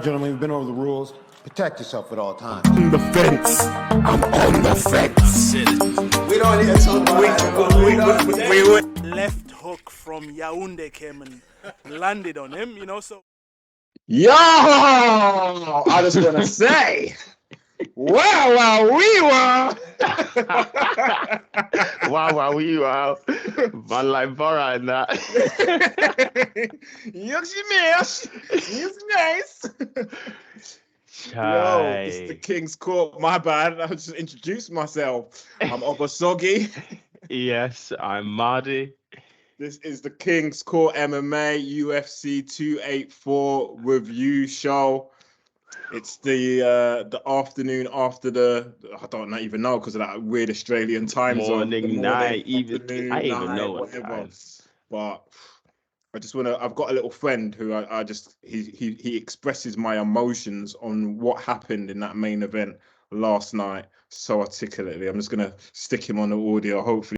gentlemen, we've been over the rules. Protect yourself at all times. On the fence. I'm on the fence. We don't need to talk about that. Left hook from Yaoundé came and landed on him, you know, so. Yo! I just want to say, wow, we were. wow. Man like Bora and that. He's nice. Yo, it's the King's Court. My bad. I just introduced myself. I'm Obasogi. Yes, I'm Mardi. This is the King's Court MMA UFC 284 review show. It's the afternoon after I don't even know because of that weird Australian time zone. Morning, night, even I even know what time. But I just want to. I've got a little friend who I just he expresses my emotions on what happened in that main event last night so articulately. I'm just gonna stick him on the audio. Hopefully,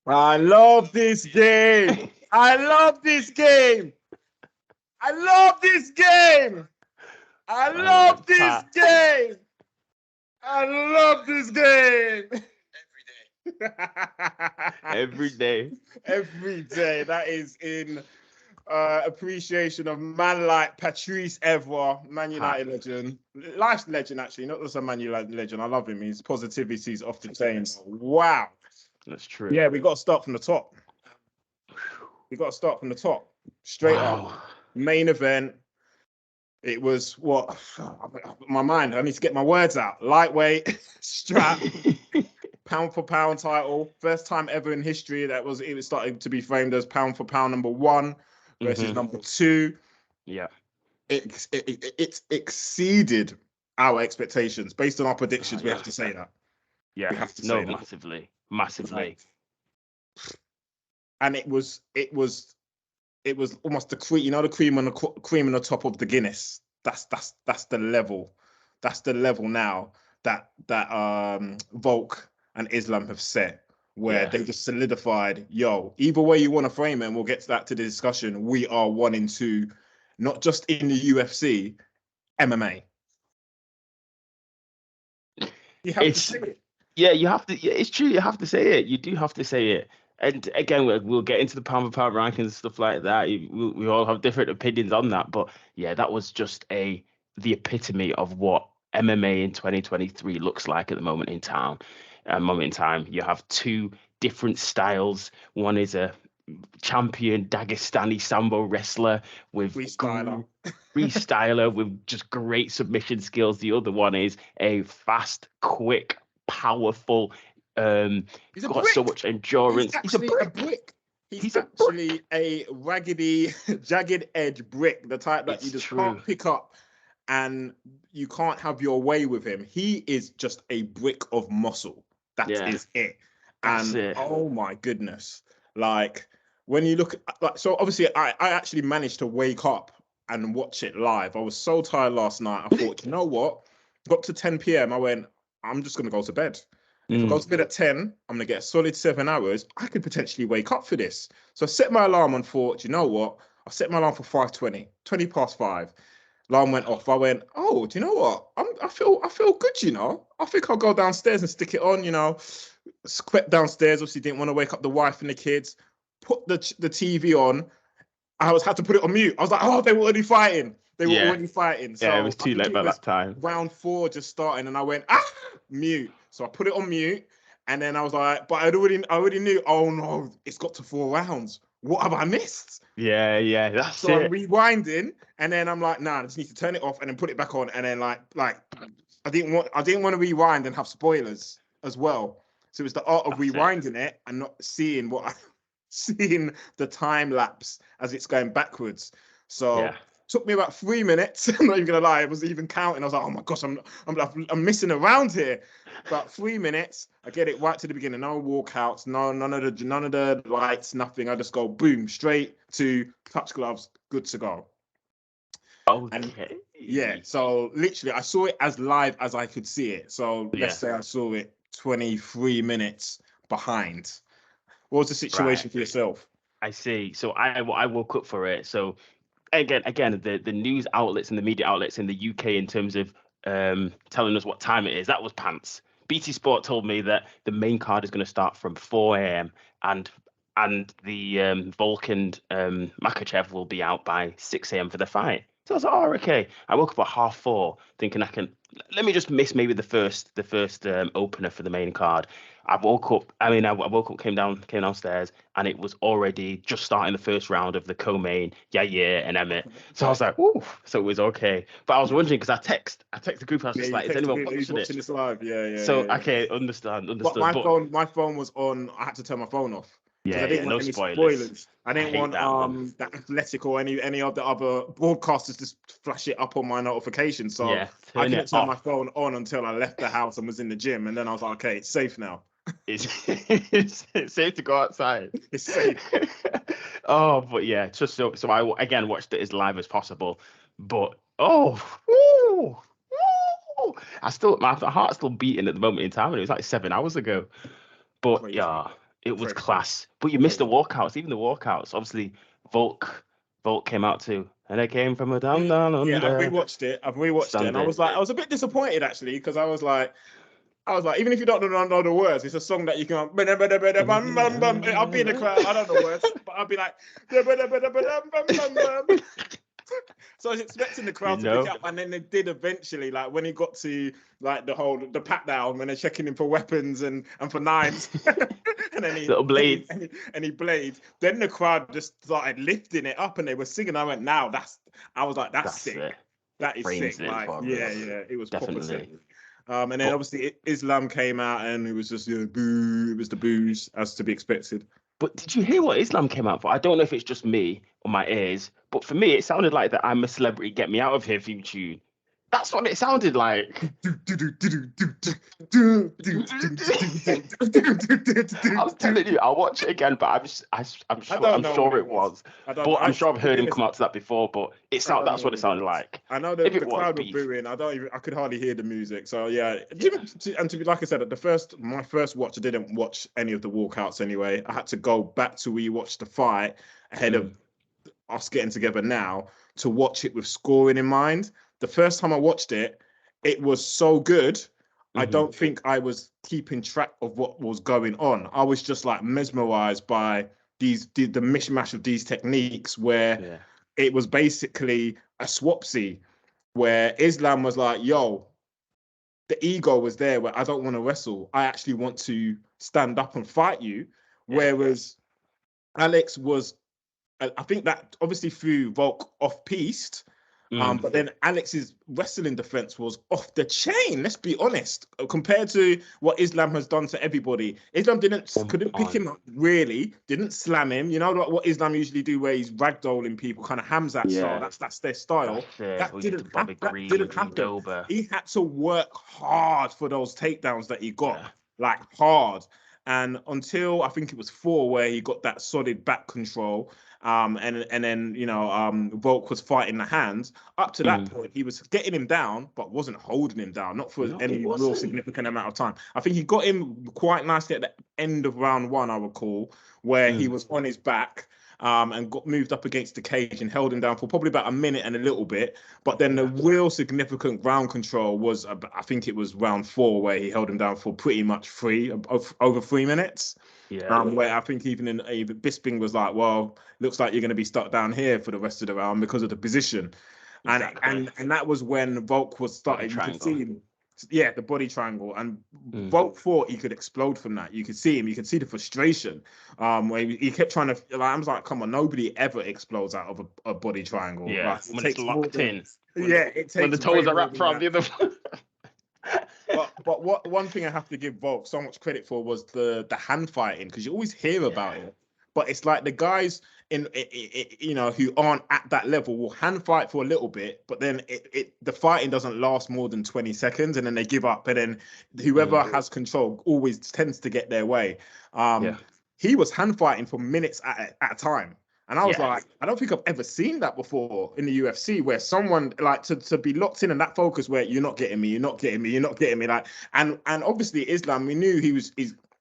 I love this game. I love this game. I love this game. I love this game. I love this game. Every day. Every day. That is in appreciation of man like Patrice Evra, Man United legend, life's legend actually, not just a Man United legend. I love him. His positivity is off the chain. Wow, that's true. Yeah, we got to start from the top. Straight up. Main event. It was what my mind. I need to get my words out. Lightweight strap. Pound for pound title, first time ever in history it was starting to be framed as pound for pound number one versus number two. Yeah, it exceeded our expectations based on our predictions. We have to say that. Yeah, we have to say that. Massively. And it was almost the cream, the cream on the top of the Guinness. That's the level. That's the level now that Volk and Islam have set, where they just solidified, either way you want to frame it, and we'll get to that to the discussion, we are 1 and 2, not just in the UFC, MMA. You have to say it. Yeah, you have to. Yeah, it's true. You have to say it. You do have to say it. And again, we'll get into the pound for pound rankings and stuff like that. We all have different opinions on that, but yeah, that was just the epitome of what MMA in 2023 looks like at the moment in time. You have two different styles. One is a champion Dagestani sambo wrestler with freestyler with just great submission skills. The other one is a fast, quick, powerful. He's got so much endurance. He's a brick. He's actually a raggedy, jagged edge brick, the type that you just can't pick up. And you can't have your way with him. He is just a brick of muscle. That is it. And oh my goodness. Like when you look at, so obviously I actually managed to wake up and watch it live. I was so tired last night. I thought, you know what? Got to 10 p.m. I went, I'm just going to go to bed. If I go to bed at 10, I'm going to get a solid 7 hours. I could potentially wake up for this. So I set my alarm and thought, you know what? I set my alarm for 5:20, 20 past 5. Alarm went off. I went, oh, do you know what? I feel good, you know. I think I'll go downstairs and stick it on, you know. Swept downstairs. Obviously, didn't want to wake up the wife and the kids. Put the TV on. Had to put it on mute. I was like, oh, they were already fighting. So yeah, it was too late by that time. Round 4 just starting, and I went, mute. So I put it on mute, and then I was like, but I already knew. Oh no, it's got to 4 rounds. What have I missed? Yeah, that's so it. I'm rewinding, and then I'm like, nah, I just need to turn it off and then put it back on, and then like I didn't want to rewind and have spoilers as well. So it's the art of rewinding it and not seeing seeing the time lapse as it's going backwards. So took me about 3 minutes. I'm not even gonna lie, I was even counting. I was like, oh my gosh, I'm missing around here. About 3 minutes, I get it right to the beginning. No walkouts, none of the lights, nothing. I just go boom, straight to touch gloves, good to go. Okay. And so literally I saw it as live as I could see it. So let's say I saw it 23 minutes behind. What was the situation for yourself? I see. So I woke up for it. So again, the news outlets and the media outlets in the UK in terms of telling us what time it is, that was pants. BT Sport told me that the main card is going to start from 4 a.m. and the Volk and Makhachev will be out by 6 a.m. for the fight. So I was like, oh, okay. I woke up at 4:30 thinking let me just miss maybe the first opener for the main card. I woke up, came downstairs, and it was already just starting the first round of the co-main, Yair and Emmett. So I was like, ooh, so it was okay. But I was wondering because I text the group, I was just like, is anyone watching this live? Yeah. So yeah. okay, understood. But my phone was on. I had to turn my phone off. Yeah, I didn't want no any spoilers. I didn't want that Athletic or any of the other broadcasters to flash it up on my notification. So yeah, I couldn't turn my phone on until I left the house and was in the gym. And then I was like, okay, it's safe now. It's safe to go outside. It's safe. Oh, but yeah, just so I again watched it as live as possible. But my heart's still beating at the moment in time, and it was like 7 hours ago. But Crazy. yeah, it was Crazy. class. But you missed the walkouts. Even the walkouts, obviously, Volk came out too, and they came from a down under. Yeah, I've rewatched it, and I was a bit disappointed actually because I was like, even if you don't know the words, it's a song that you can. I'll be in the crowd. I don't know words, but I'll be like. So I was expecting the crowd to pick up, and then they did eventually. Like when he got to like the pat down when they're checking him for weapons and for knives, and then he little blades and he blades. Then the crowd just started lifting it up, and they were singing. I went, that's sick. It. That is sick. Like, yeah, it was definitely. And then obviously Islam came out, and it was just boo. It was the boos as to be expected. But did you hear what Islam came out for? I don't know if it's just me or my ears, but for me, it sounded like that I'm a Celebrity, Get Me Out of Here theme tune. That's what it sounded like. I'm telling you, I'll watch it again, but I'm sure it was. I'm sure I've heard him come out to that before, but that's what it sounded like. I know the crowd were booing. I could hardly hear the music. So yeah. And to be like I said, my first watch, I didn't watch any of the walkouts anyway. I had to go back to rewatch the fight ahead of us getting together now to watch it with scoring in mind. The first time I watched it, it was so good. I don't think I was keeping track of what was going on. I was just like mesmerized by the mishmash of these techniques where it was basically a swapsy where Islam was like, yo, the ego was there where I don't want to wrestle. I actually want to stand up and fight you. Whereas Alex was, I think that obviously threw Volk off-piste. But then Alex's wrestling defense was off the chain. Let's be honest. Compared to what Islam has done to everybody, Islam couldn't pick him up really. Didn't slam him. You know what Islam usually do, where he's ragdolling people, kind of Hamzat style. That's their style. That didn't happen. He had to work hard for those takedowns that he got, like hard. And until I think it was 4 where he got that solid back control. And then Volk was fighting the hands. Up to that point, he was getting him down, but wasn't holding him down, not for any real significant amount of time. I think he got him quite nicely at the end of round 1, I recall, where he was on his back and got moved up against the cage and held him down for probably about a minute and a little bit. But then the real significant ground control was, I think it was round 4, where he held him down for pretty much over 3 minutes. Where I think even Bisping was like, well, looks like you're going to be stuck down here for the rest of the round because of the position. And that was when Volk was starting to see him. Yeah, the body triangle. And Volk thought he could explode from that. You could see him. You could see the frustration. Where he kept trying to, I was like, come on, nobody ever explodes out of a body triangle. Yeah, when it's locked in. It takes when the toes are wrapped around the other one. But one thing I have to give Volk so much credit for was the hand fighting, because you always hear about it, but it's like the guys who aren't at that level will hand fight for a little bit, but then the fighting doesn't last more than 20 seconds, and then they give up, and then whoever has control always tends to get their way. He was hand fighting for minutes at a time. And I was like, I don't think I've ever seen that before in the UFC, where someone like to be locked in and that focus where you're not getting me, like, and obviously Islam, we knew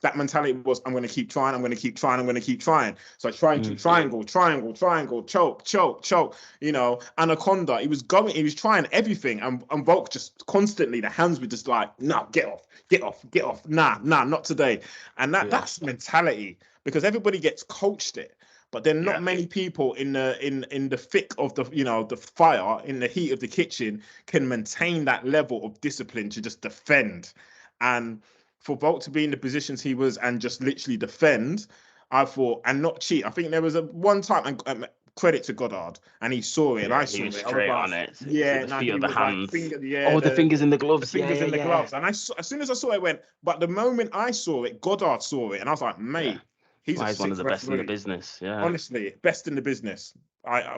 that mentality was, I'm going to keep trying, I'm going to keep trying, I'm going to keep trying. So I try and keep triangle, choke, you know, anaconda. He was trying everything. And Volk just constantly, the hands were just like, no, get off. Nah, not today. And that's mentality, because everybody gets coached it. But there are not many people in the thick of the, you know, the fire, in the heat of the kitchen, can maintain that level of discipline to just defend. And for Volk to be in the positions he was and just literally defend, I thought, and not cheat. I think there was one time, and credit to Goddard, and he saw it, and I saw he was it. straight I was on like, it. yeah, The feet of the hands. The fingers in the gloves. The fingers in the gloves. And as soon as I saw it, I went. But the moment I saw it, Goddard saw it, and I was like, mate. He's one of the best in the business. Yeah, honestly, best in the business.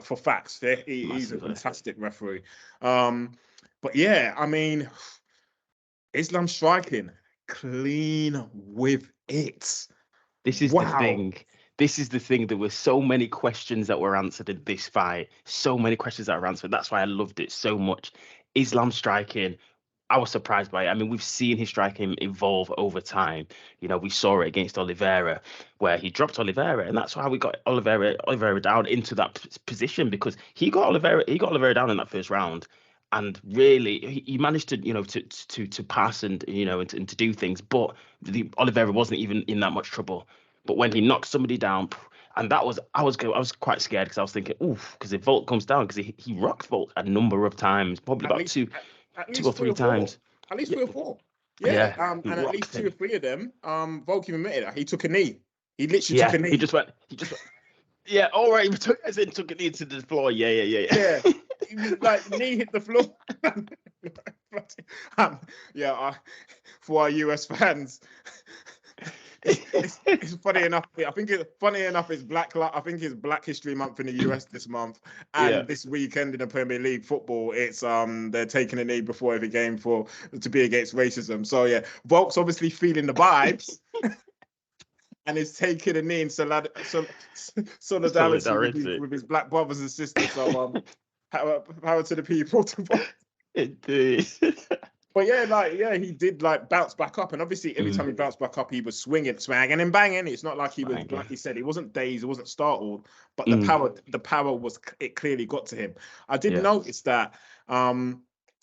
For facts, he's a fantastic referee. But yeah, I mean, Islam striking clean with it. This is the thing. This is the thing. There were so many questions that were answered in this fight. So many questions that were answered. That's why I loved it so much. Islam striking, I was surprised by it. I mean, we've seen his striking evolve over time. You know, we saw it against Oliveira, where he dropped Oliveira, and that's why we got Oliveira down into that position, because he got Oliveira down in that first round, and really he managed to, you know, to pass and, you know, and to do things, but the Oliveira wasn't even in that much trouble. But when he knocked somebody down, and that was, I was quite scared, because I was thinking, oof, because if Volk comes down, because he rocked Volk a number of times, probably about two or three times. At least 3 or 4. Yeah. And at least 2 or 3 of them, Volk even admitted that he took a knee. He literally took a knee. He just went. Yeah, all right. He took a knee to the floor. Yeah. He was like, knee hit the floor. For our US fans, it's funny enough. I think it's Black History Month in the US this month, and this weekend in the Premier League football, it's they're taking a knee before every game to be against racism. So yeah, Volk's obviously feeling the vibes. And is taking a knee in solidarity with his black brothers and sisters. So power to the people. Indeed. But yeah, he did bounce back up, and obviously every time he bounced back up, he was swinging and banging. It's not like he was, like he said, he wasn't dazed, he wasn't startled, but the power was, it clearly got to him. I did notice that.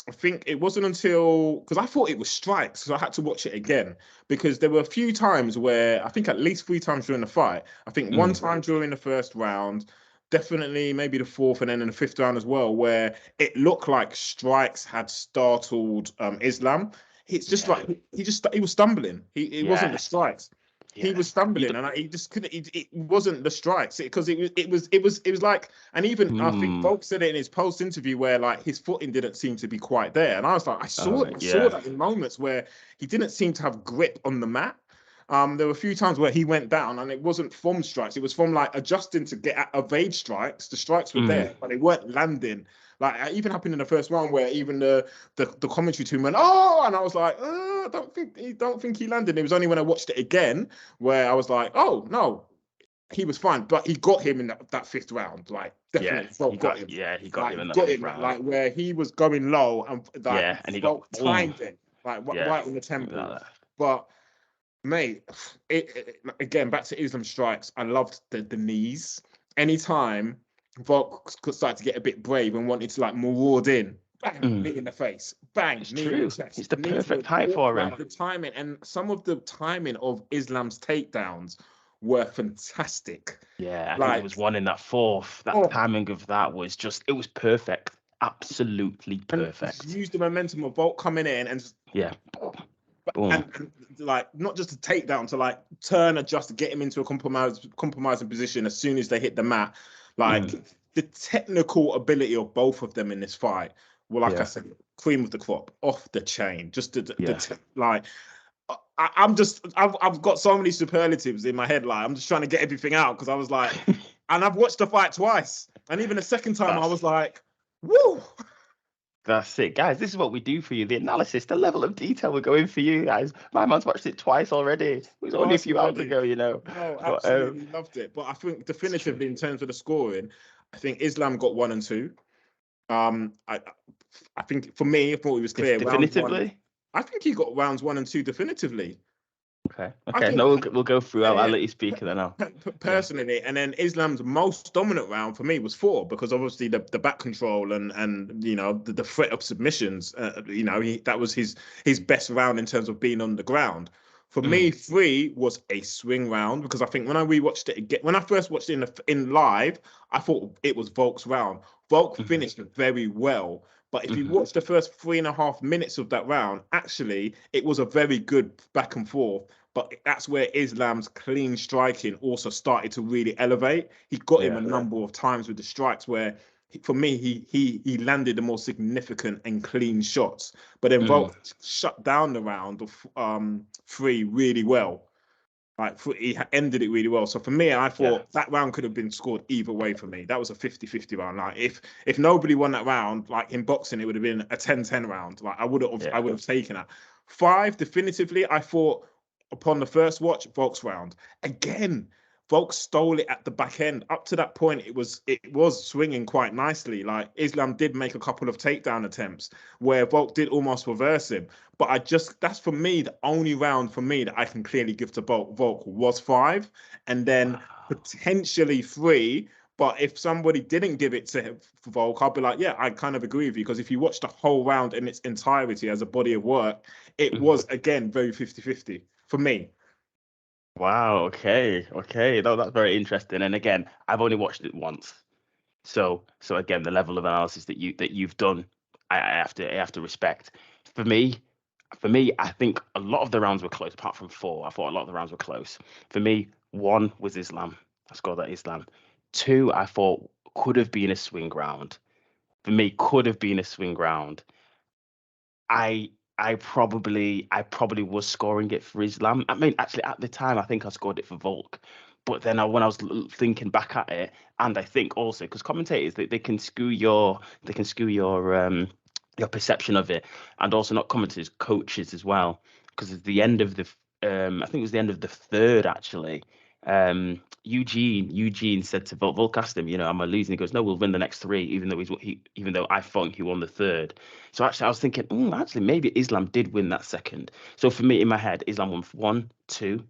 I think it wasn't until, because I thought it was strikes, so I had to watch it again, because there were a few times where, I think at least 3 times during the fight, I think one time during the first round, definitely maybe the 4th, and then in the 5th round as well, where it looked like strikes had startled Islam. It's just like he was stumbling. It wasn't the strikes. He was stumbling, and he just couldn't. It wasn't the strikes, because it was like, and even I think Volk said it in his post interview, where like his footing didn't seem to be quite there, and I was like, I saw that in moments where he didn't seem to have grip on the mat. There were a few times where he went down, and it wasn't from strikes; it was from like adjusting to evade strikes. The strikes were there, but they weren't landing. Like, it even happened in the first round, where even the commentary team went, "Oh," and I was like, "I don't think he landed." It was only when I watched it again where I was like, "Oh no, he was fine." But he got him in that 5th round, like definitely. He got him. Yeah, he got him in that 5th round. Like where he was going low, and and he got timed it right on the temple. But mate, again, back to Islam strikes. I loved the knees. Anytime Volk started to get a bit brave and wanted to maraud in, bang, knee in the face, bang, it's knee true. in the chest. It's the perfect height for him. The timing, and some of the timing of Islam's takedowns were fantastic. Yeah, I think there was one in that 4th. That timing of that was just, it was perfect. Absolutely perfect. And used the momentum of Volk coming in and just, boom. And not just a takedown, to turn, adjust, get him into a compromising position as soon as they hit the mat. The technical ability of both of them in this fight were, I said, cream of the crop, off the chain. Just I've got so many superlatives in my head. I'm just trying to get everything out, because I was like, and I've watched the fight twice, and even the second time I was like, woo. That's it, guys. This is what we do for you. The analysis, the level of detail we're going for you guys. My man's watched it twice already. It was only a few hours ago, you know. No, absolutely loved it. But I think definitively, in terms of the scoring, I think Islam got 1 and 2. I think for me, I thought it was clear. Definitively? I think he got rounds 1 and 2 definitively. Okay. I Okay. think, No, we'll go through. I'll yeah, let you speak, and then I'll. personally, and then Islam's most dominant round for me was 4, because obviously the back control and you know the threat of submissions, you know, that was his best round in terms of being on the ground. For me, 3 was a swing round, because I think when I rewatched it again, when I first watched it in live, I thought it was Volk's round. Volk finished very well. But if you watch the first 3.5 minutes of that round, actually, it was a very good back and forth. But that's where Islam's clean striking also started to really elevate. He got him a number of times with the strikes where, for me, he landed the more significant and clean shots. But then Volk shut down the round of 3 really well. Like, he ended it really well. So for me, I thought that round could have been scored either way for me. That was a 50-50 round. Like, if nobody won that round, like in boxing, it would have been a 10-10 round. Like, I would have taken that. 5, definitively, I thought upon the first watch, Volk's round. Again, Volk stole it at the back end. Up to that point, it was swinging quite nicely. Like, Islam did make a couple of takedown attempts where Volk did almost reverse him. But that's for me, the only round for me that I can clearly give to Volk was 5, and then potentially 3. But if somebody didn't give it to him for Volk, I'll be like, yeah, I kind of agree with you. Because if you watch the whole round in its entirety as a body of work, it was, again, very 50-50 for me. Wow. Okay. Okay. No, that's very interesting. And again, I've only watched it once, so again, the level of analysis that you've done, I have to respect. For me, I think a lot of the rounds were close. Apart from 4, I thought a lot of the rounds were close. For me, 1 was Islam. I scored that Islam. 2, I thought could have been a swing round. For me, could have been a swing round. I probably was scoring it for Islam. I mean, actually, at the time, I think I scored it for Volk. But then when I was thinking back at it, and I think also because commentators they can skew your your perception of it, and also not commentators, coaches as well. Because at the end of the I think it was the end of the third actually. Eugene said to Volk asked him, you know, am I losing? He goes, no, we'll win the next 3, even though I thought he won the third. So actually, I was thinking, actually, maybe Islam did win that second. So for me, in my head, Islam won 1, 2,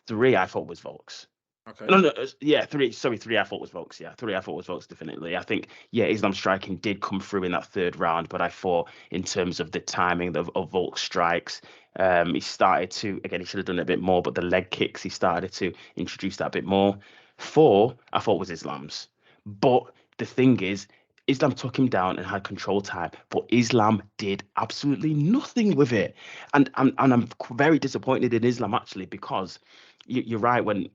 3. I thought was Volk's. Okay. No, yeah, 3. Sorry, 3. I thought was Volk's. Yeah, 3. I thought was Volk's definitely. I think Islam striking did come through in that third round, but I thought in terms of the timing of Volk's strikes, he started to he should have done it a bit more, but the leg kicks he started to introduce that a bit more. 4, I thought was Islam's, but the thing is, Islam took him down and had control time, but Islam did absolutely nothing with it, and I'm very disappointed in Islam actually because. You're right when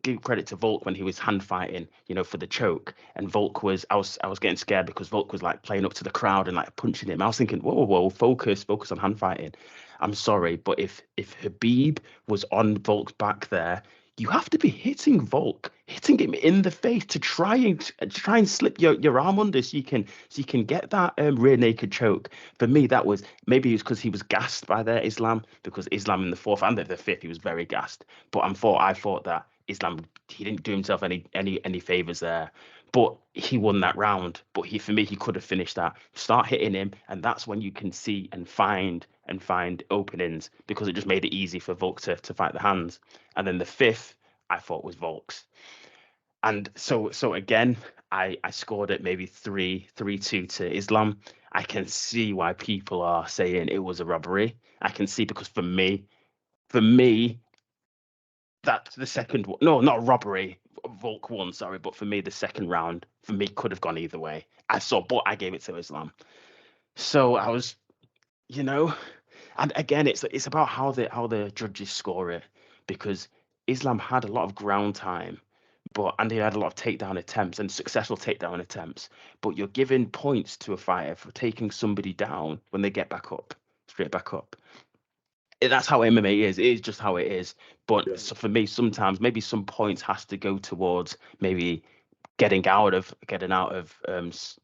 give credit to Volk when he was hand fighting, you know, for the choke, and Volk was I was getting scared because Volk was like playing up to the crowd and like punching him. I was thinking, whoa, focus on hand fighting. I'm sorry, but if Habib was on Volk's back there, you have to be hitting him in the face to try and slip your arm under so you can get that rear naked choke. For me, that was maybe it was because he was gassed by their Islam, because Islam in the 4th and the 5th he was very gassed. But I thought that Islam, he didn't do himself any favors there. But he won that round. But for me, he could have finished that. Start hitting him, and that's when you can see and find openings, because it just made it easy for Volk to fight the hands. And then the 5th, I thought was Volk's. And so again, I scored it maybe 3-2 to Islam. I can see why people are saying it was a robbery. I can see, because for me, that the second one, no, not a robbery. Volk won, sorry, but for me, the second round for me could have gone either way. But I gave it to Islam. So I was, you know, and again, it's about how the judges score it, because Islam had a lot of ground time, and he had a lot of takedown attempts and successful takedown attempts. But you're giving points to a fighter for taking somebody down when they get back up, straight back up. That's how MMA is. It is just how it is. But so for me, sometimes maybe some points has to go towards maybe getting out of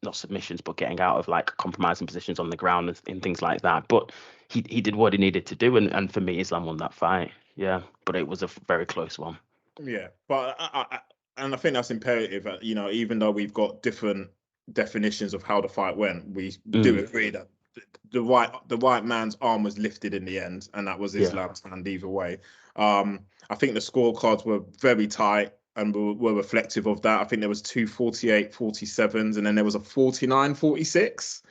not submissions, but getting out of like compromising positions on the ground and things like that. But he did what he needed to do, and for me, Islam won that fight. Yeah, but it was a very close one. Yeah, but I think that's imperative. You know, even though we've got different definitions of how the fight went, we do agree that the right man's arm was lifted in the end, and that was Islam's hand either way. I think the scorecards were very tight and were reflective of that. I think there was 2 48-47s, and then there was a 49-46.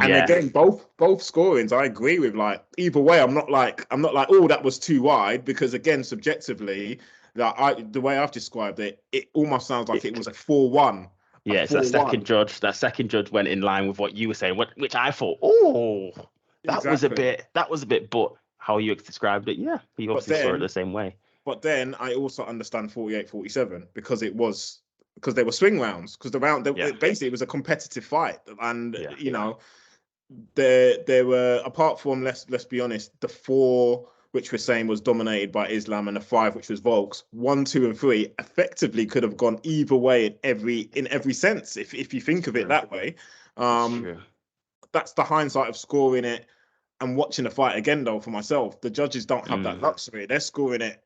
And again, both scorings, I agree with. Like either way, I'm not like, oh, that was too wide, because again, subjectively, the way I've described it, it almost sounds like it was a 4-1. Yeah, so that second judge went in line with what you were saying, which I thought, oh, that was a bit. But how you described it, yeah, he obviously saw it the same way. But then I also understand 48-47 because they were swing rounds, because basically it was a competitive fight, and you know, there were, apart from let's be honest, the 4 which we're saying was dominated by Islam, and the 5 which was Volk's, 1, 2, and 3 effectively could have gone either way in every sense, if you think of it that way. That's the hindsight of scoring it and watching the fight again. Though for myself, the judges don't have that luxury. They're scoring it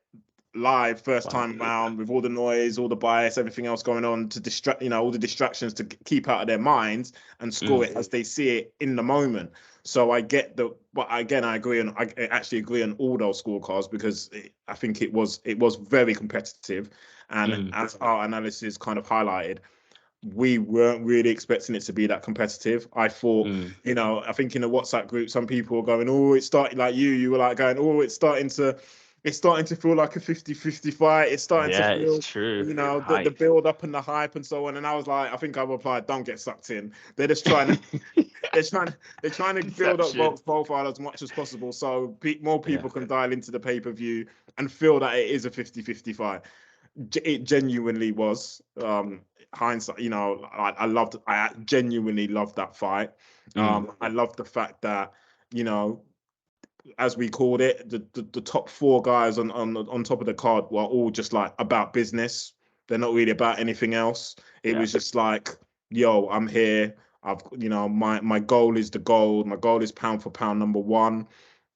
live first time round with all the noise, all the bias, everything else going on to distract, you know, all the distractions to keep out of their minds and score it as they see it in the moment. So I get but again, I actually agree on all those scorecards, because I think it was very competitive, and as our analysis kind of highlighted, we weren't really expecting it to be that competitive. I thought, you know, I think in the WhatsApp group, some people were going, oh, it started like you were like going, oh, it's starting to feel like a 50-50 fight. It's starting to feel, it's true, you know, the build up and the hype and so on. And I was like, I think I replied, don't get sucked in. They're just trying to, they're trying to build up Volk's profile as much as possible, so more people can dial into the pay-per-view and feel that it is a 50-50 fight. It genuinely was. Hindsight, you know, I genuinely loved that fight. I loved the fact that, you know, as we called it, the top 4 guys on top of the card were all just like about business. They're not really about anything else. It was just like, yo, I'm here. I've, you know, my goal is the gold. My goal is pound for pound number 1.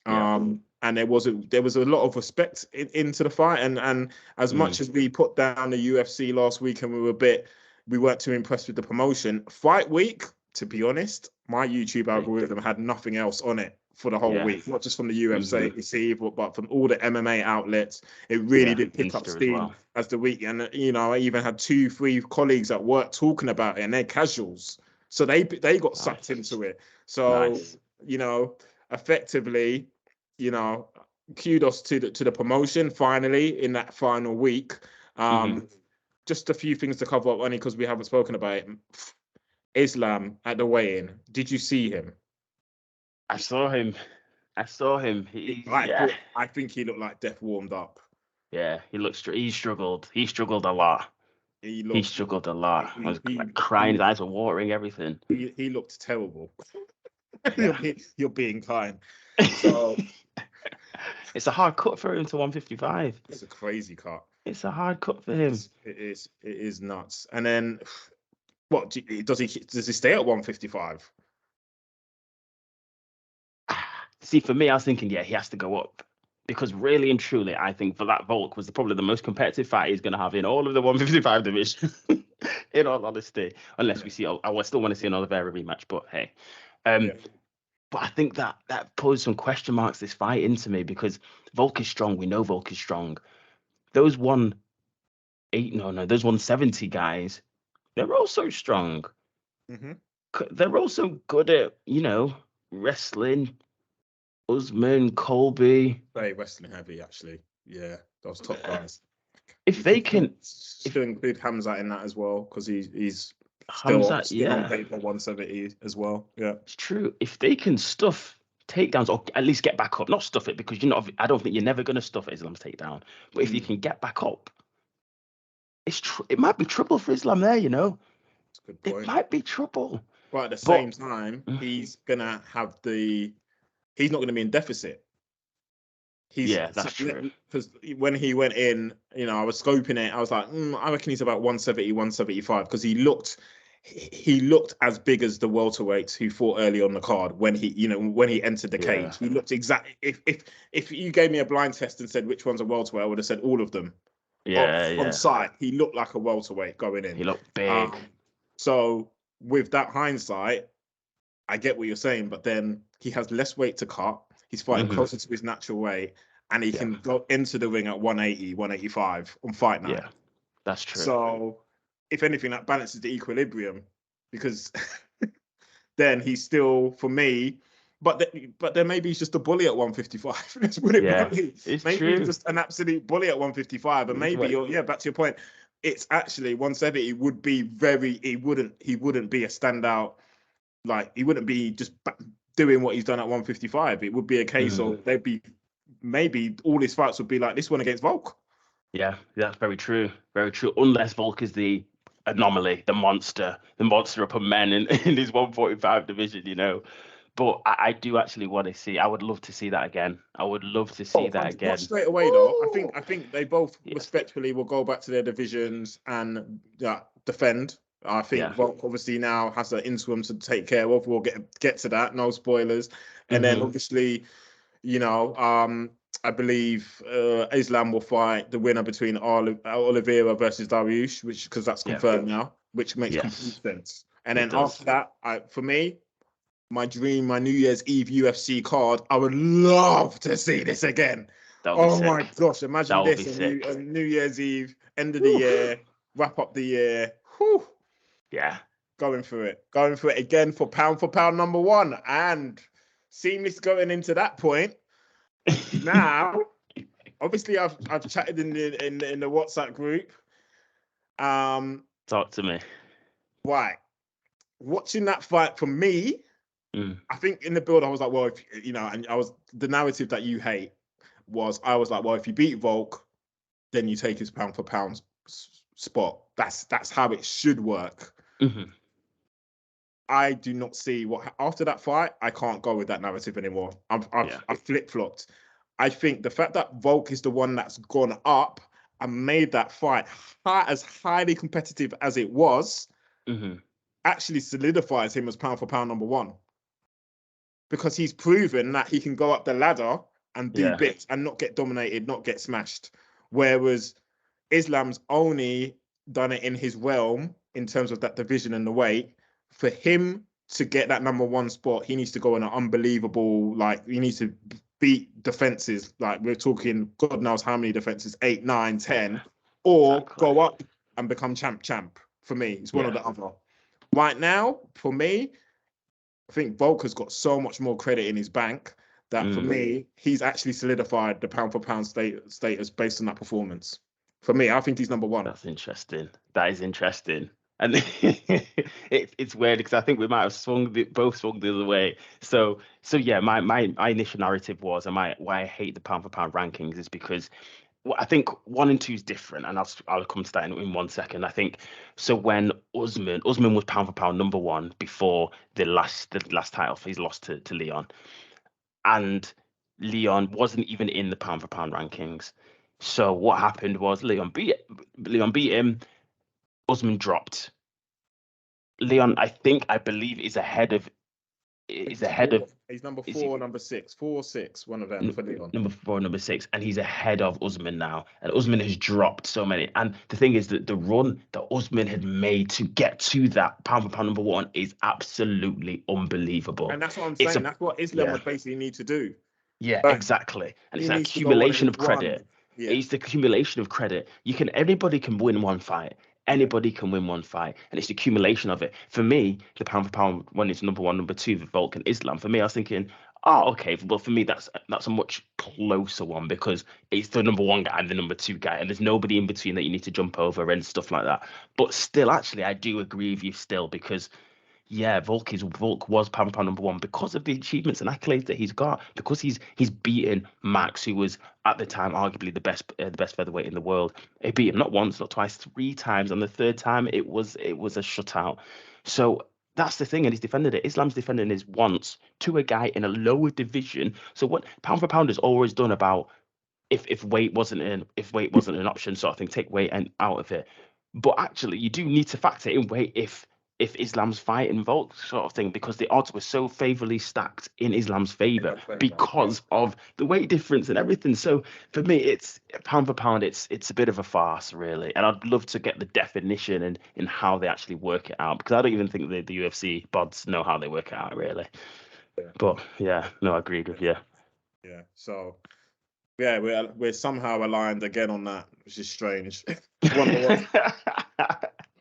And there was a lot of respect into the fight. And as much as we put down the UFC last week and we weren't too impressed with the promotion, fight week, to be honest, my YouTube algorithm had nothing else on it for the whole week, not just from the UFC, but from all the MMA outlets. It really did pick up steam as the week. And, you know, I even had 2-3 colleagues at work talking about it, and they're casuals. So they got sucked into it. So, you know, effectively, you know, kudos to the promotion finally in that final week. Just a few things to cover up, only because we haven't spoken about it. Islam at the weigh-in. Did you see him? I saw him. I think he looked like death warmed up. Yeah, he struggled. He struggled a lot. He struggled a lot. I was like crying. His eyes were watering. Everything. He looked terrible. You're being kind. So it's a hard cut for him to 155. It's a crazy cut. It's a hard cut for him. It is nuts. And then, what does he stay at 155? See, for me, I was thinking, he has to go up, because really and truly, I think for that Volk was probably the most competitive fight he's going to have in all of the 155 division. In all honesty, unless we see, I still want to see another Vera rematch, but hey. But I think that posed some question marks this fight into me, because Volk is strong. We know Volk is strong. Those 170 guys, they're also strong. They're also good at, you know, wrestling. Usman, Colby. Very wrestling heavy, actually. Yeah, those top guys. If they can... Still include Hamzat in that as well, because he's still on paper 170 as well. Yeah, it's true. If they can stuff takedowns, or at least get back up, not stuff it, because I don't think you're never going to stuff Islam's takedown. But if you can get back up, it might be trouble for Islam there, you know. That's a good point. It might be trouble. But at the same time, he's not going to be in deficit. That's true. Because when he went in, you know, I was scoping it. I was like, I reckon he's about 170, 175, because he looked as big as the welterweights who fought early on the card when he entered the cage. He looked exactly. If you gave me a blind test and said which one's a welterweight, I would have said all of them. On sight, he looked like a welterweight going in. He looked big. So with that hindsight, I get what you're saying, but then he has less weight to cut. He's fighting closer to his natural weight, and he can go into the ring at 180, 185 on fight night. Yeah, that's true. So, if anything, that balances the equilibrium, because then he's still, for me, but then maybe he's just a bully at 155. Let's put it bluntly. It's maybe true. he's just an absolute bully at 155, and maybe back to your point, it's actually 170 would be he wouldn't be a standout. Like, he wouldn't be just doing what he's done at 155. It would be a case of maybe all his fights would be like this one against Volk. Yeah, that's very true. Very true. Unless Volk is the anomaly, the monster upon men in his 145 division, you know. But I do actually want to see. I would love to see that again. I would love to see that again. Not straight away though. I think they both respectfully will go back to their divisions and defend. I think Volk obviously now has an interim to take care of. We'll get to that. No spoilers. And then obviously, you know, I believe Islam will fight the winner between Oliveira versus Dariush, because that's confirmed now, which makes complete sense. And then after that, for me, my dream, my New Year's Eve UFC card, I would love to see this again. My gosh, imagine this on New Year's Eve, end of the year, wrap up the year. Whew. Yeah. Going for it again for pound number one. And seamless going into that point. Now, obviously, I've chatted in the WhatsApp group. Talk to me. Right. Watching that fight for me, I think in the build I was like, well, and the narrative that you hate was, I was like, well, if you beat Volk, then you take his pound for pound spot. That's how it should work. I do not see after that fight. I can't go with that narrative anymore. I've flip-flopped. I think the fact that Volk is the one that's gone up and made that fight as highly competitive as it was, actually solidifies him as pound for pound number one, because he's proven that he can go up the ladder and do bits and not get dominated, not get smashed. Whereas Islam's only done it in his realm in terms of that division and the weight. For him to get that number one spot, he needs to go on an unbelievable, he needs to beat defenses. Like, we're talking God knows how many defenses, 8, 9, 10, or go up and become champ. For me, it's one or the other. Right now, for me, I think Volk has got so much more credit in his bank that for me, he's actually solidified the pound for pound status based on that performance. For me, I think he's number one. That's interesting. That is interesting. And it's weird because I think we might have both swung the other way. So yeah, my initial narrative was, why I hate the pound for pound rankings is because I think 1 and 2 is different, and I'll come to that in 1 second. I think so. When Usman was pound for pound number one before the last title, he's lost to Leon, and Leon wasn't even in the pound for pound rankings. So what happened was Leon beat him. Usman dropped. Leon, I believe, is ahead of. He's number 4, number 6, 4 6, one of them for Leon. Number 4, number 6, and he's ahead of Usman now. And Usman has dropped so many. And the thing is that the run that Usman had made to get to that pound for pound number one is absolutely unbelievable. And that's what I'm saying. That's what Islam would basically need to do. Yeah, exactly. And it's an accumulation of credit. Yeah. It's the accumulation of credit. Anybody can win one fight. Anybody can win one fight, and it's the accumulation of it. For me, the pound for pound, when it's number 1, number 2, the Volk and Islam, for me, I was thinking, okay, well, for me, that's a much closer one, because it's the number 1 guy and the number 2 guy, and there's nobody in between that you need to jump over and stuff like that. But still, actually, I do agree with you still, because Volk was pound for pound number 1 because of the achievements and accolades that he's got, because he's beaten Max, who was at the time arguably the best featherweight in the world. He beat him not once, not twice, 3 times, and the 3rd time it was a shutout. So that's the thing, and he's defended it. Islam's defending his once to a guy in a lower division. So what pound for pound has always done about if weight wasn't an option sort of thing, take weight out of it. But actually, you do need to factor in weight if if Islam's fighting Volk sort of thing, because the odds were so favorably stacked in Islam's favor because of the weight difference and everything. So for me, it's pound for pound, it's a bit of a farce, really. And I'd love to get the definition and in how they actually work it out, because I don't even think the UFC bods know how they work it out, really. But yeah, no, I agreed with you. Yeah. So yeah, we're somehow aligned again on that, which is strange.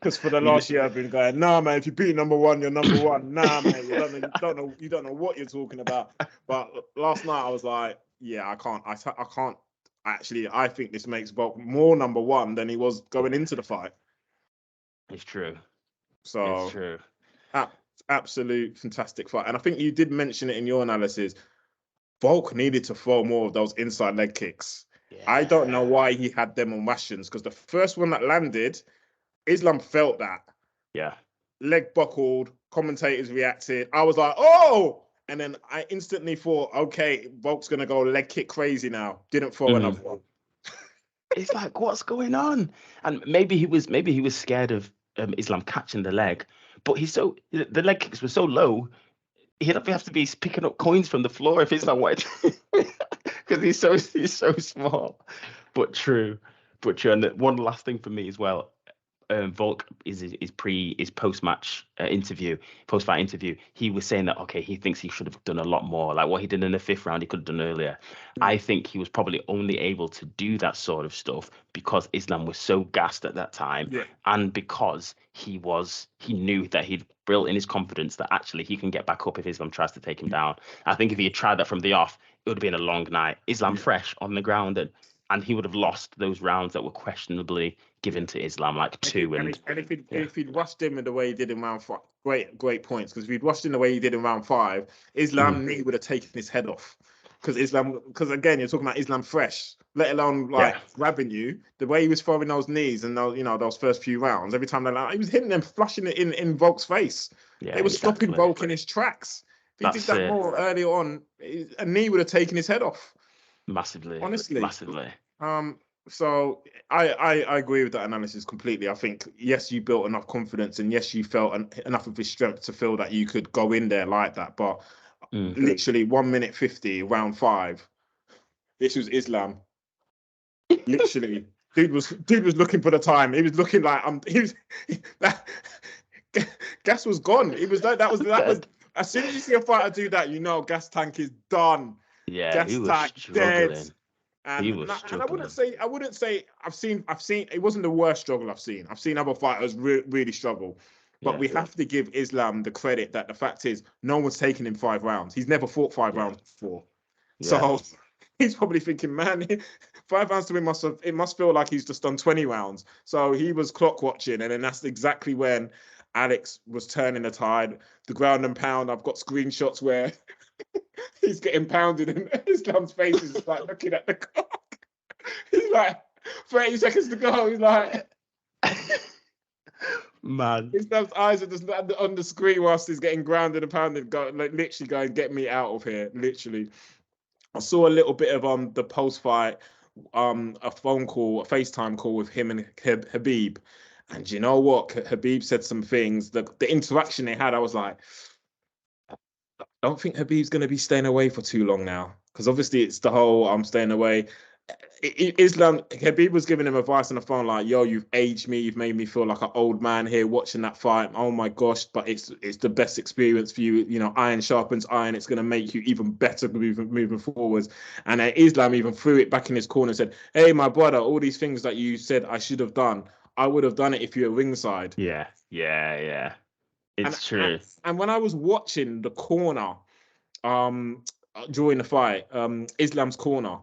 Because for the last year I've been going, nah, man, if you beat number one, you're number one. Nah, man, you don't know what you're talking about. But last night I was like, yeah, I can't. Actually, I think this makes Volk more number one than he was going into the fight. It's true. So it's true. Absolute fantastic fight. And I think you did mention it in your analysis. Volk needed to throw more of those inside leg kicks. Yeah. I don't know why he had them on rations, because the first one that landed, Islam felt that. Yeah. Leg buckled, commentators reacted. I was like, oh! And then I instantly thought, okay, Volk's going to go leg kick crazy now. Didn't throw another one. It's like, what's going on? And maybe he was scared of Islam catching the leg, but the leg kicks were so low, he'd have to be picking up coins from the floor if Islam wanted, because he's so small. But true. And one last thing for me as well. Volk is post-fight interview, he was saying that, okay, he thinks he should have done a lot more, like what he did in the 5th round he could have done earlier. I think he was probably only able to do that sort of stuff because Islam was so gassed at that time, and because he knew that he'd built in his confidence that actually he can get back up if Islam tries to take him down. I think if he had tried that from the off, it would have been a long night. Islam fresh on the ground, and he would have lost those rounds that were questionably given to Islam, like 2. And if he'd rushed him in the way he did in round 5, great points. Because if he'd rushed him the way he did in round 5, Islam knee would have taken his head off. Because again, you're talking about Islam fresh, let alone grabbing you. The way he was throwing those knees and those first few rounds, every time he was hitting them, flushing it in Volk's face. They were stopping Volk in his tracks. If he did that more early on, a knee would have taken his head off. Massively. Honestly. Massively. So I agree with that analysis completely. I think, yes, you built enough confidence, and yes, you felt enough of his strength to feel that you could go in there like that. But literally 1 minute 50, round 5, this was Islam. Literally, dude was looking for the time. He was looking like gas was gone. It was that was as soon as you see a fighter do that, you know gas tank is done. Yeah, gas he was tank struggling. dead. And I wouldn't say I've seen it wasn't the worst struggle I've seen. I've seen other fighters really struggle, but we have to give Islam the credit that the fact is no one's taken him 5 rounds. He's never fought 5 rounds before, so he's probably thinking, man, 5 rounds to him must feel like he's just done 20 rounds. So he was clock watching, and then that's exactly when Alex was turning the tide, the ground and pound. I've got screenshots where he's getting pounded and Islam's face is like looking at the clock. He's like, 30 seconds to go. He's like, man. Islam's eyes are just on the screen whilst he's getting grounded and pounded, literally going, get me out of here. Literally. I saw a little bit of the post-fight, a phone call, a FaceTime call with him and Habib. And you know what? Habib said some things. The interaction they had, I was like, I don't think Habib's going to be staying away for too long now. Because obviously it's the whole I'm staying away. Habib was giving him advice on the phone like, yo, you've aged me. You've made me feel like an old man here watching that fight. Oh, my gosh. But it's the best experience for you. You know, iron sharpens iron. It's going to make you even better moving forwards. And Islam even threw it back in his corner and said, hey, my brother, all these things that you said I should have done, I would have done it if you were ringside. Yeah. It's true. And when I was watching the corner during the fight, Islam's corner,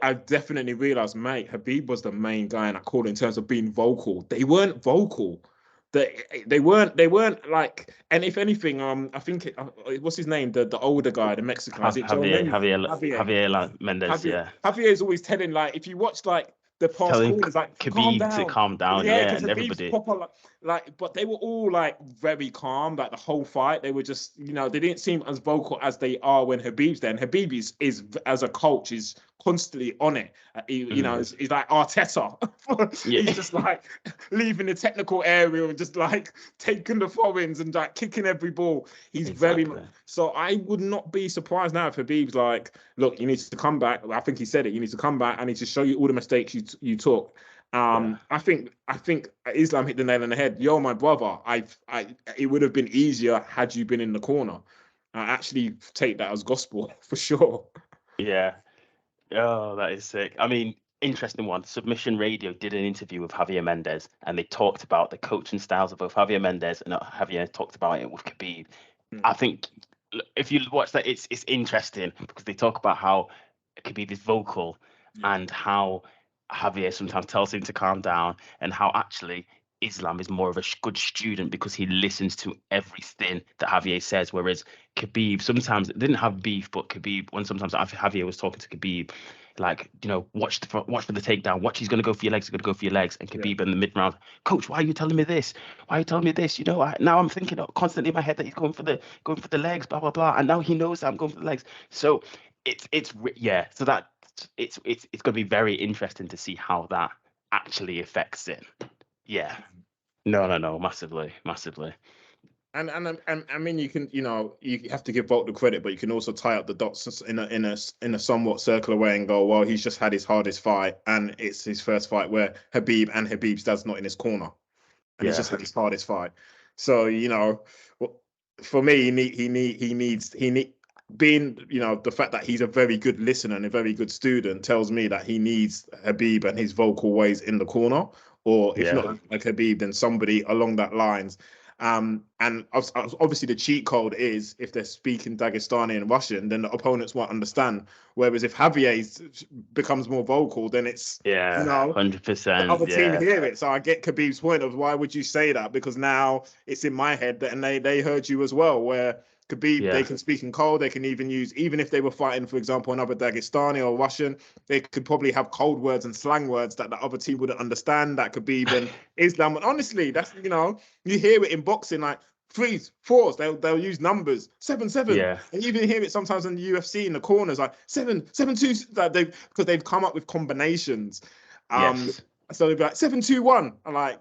I definitely realised, mate, Habib was the main guy in that corner in terms of being vocal. They weren't vocal. They weren't like, and if anything, I think what's his name, the older guy, the Mexican, Javier Mendez. Javier is always telling, like, if you watch like the past telling corners, like, calm Khabib down. to calm down, Yeah, yeah, because and Khabib's everybody. proper, like, but they were all like very calm, like the whole fight. They were just, they didn't seem as vocal as they are when Khabib's there. And Khabib is as a coach is constantly on it. He's like Arteta. Yeah. He's just like leaving the technical area and just like taking the foreigns and like kicking every ball. He's very much. So I would not be surprised now if Khabib's like, look, you need to come back. I think he said it. You need to come back. I need to show you all the mistakes you took. I think Islam hit the nail on the head. You're my brother. It would have been easier had you been in the corner. I actually take that as gospel for sure. Yeah. Oh, that is sick. I mean, interesting one. Submission Radio did an interview with Javier Mendez, and they talked about the coaching styles of both Javier Mendez and Javier talked about it with Khabib. I think if you watch that, it's interesting because they talk about how Khabib is vocal and how Javier sometimes tells him to calm down, and how actually Islam is more of a good student because he listens to everything that Javier says, whereas Khabib sometimes didn't have beef, but Khabib, when sometimes Javier was talking to Khabib, like, watch for the takedown, watch, he's going to go for your legs, and Khabib in the mid-round, coach, why are you telling me this? Why are you telling me this? Now I'm thinking constantly in my head that he's going for the legs, blah, blah, blah, and now he knows that I'm going for the legs. So so that it's going to be very interesting to see how that actually affects it. Yeah. No, massively. And I mean, you can, you have to give Volk the credit, but you can also tie up the dots in a somewhat circular way and go, well, he's just had his hardest fight, and it's his first fight where Habib's dad's not in his corner, and he's just had his hardest fight. So for me, he needs being, the fact that he's a very good listener and a very good student tells me that he needs Habib and his vocal ways in the corner, or if not like Habib, then somebody along that lines. And obviously the cheat code is if they're speaking Dagestani and Russian, then the opponents won't understand. Whereas if Javier becomes more vocal, then it's 100%. The other team hear it. So I get Khabib's point of why would you say that? Because now it's in my head that, and they heard you as well, where Khabib, they can speak in code. They can even use, even if they were fighting, for example, another Dagestani or Russian, they could probably have code words and slang words that the other team wouldn't understand. That Khabib and Islam. And honestly, that's, you hear it in boxing, like 3s, 4s. They'll use numbers 7-7. Yeah. And you even hear it sometimes in the UFC in the corners, like 7-7-2. That because they've come up with combinations. So they'd be like 7-2-1. I'm like.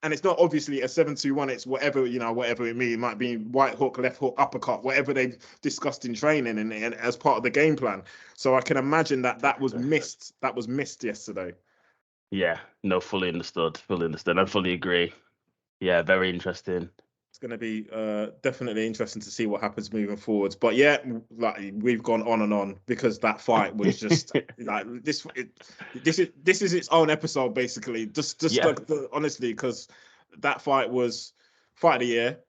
And it's not obviously a 7-2-1. It's whatever it means. It might be right hook, left hook, uppercut, whatever they've discussed in training and as part of the game plan. So I can imagine that was missed. That was missed yesterday. Yeah, no, fully understood. I fully agree. Yeah, very interesting. It's going to be definitely interesting to see what happens moving forwards. But yeah, like we've gone on and on because that fight was just like this is its own episode basically. Just like, honestly, because that fight was fight of the year.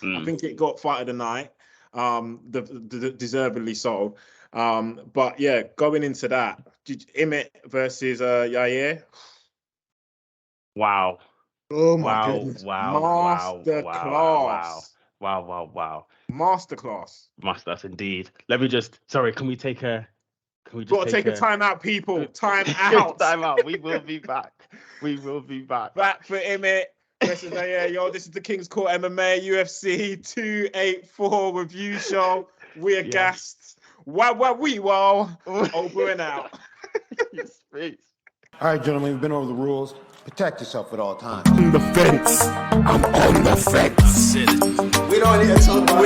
I think it got fight of the night. The deservedly so. But yeah, going into that, Emmett versus Yair. Wow. Oh my goodness. Wow. Masterclass. Masterclass indeed. Let me just, sorry, can we take a time out, people. Time out. Time out. We will be back. Back for Emmett versus Yair. Yo, this is the King's Court MMA UFC 284 review show. We are gassed. Wow. Over and out. Yes, please. All right, gentlemen, we've been over the rules. Protect yourself at all times. On the fence. I'm on the fence. We don't need to talk about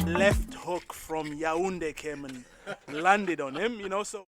Left hook from Yaoundé came and landed on him, so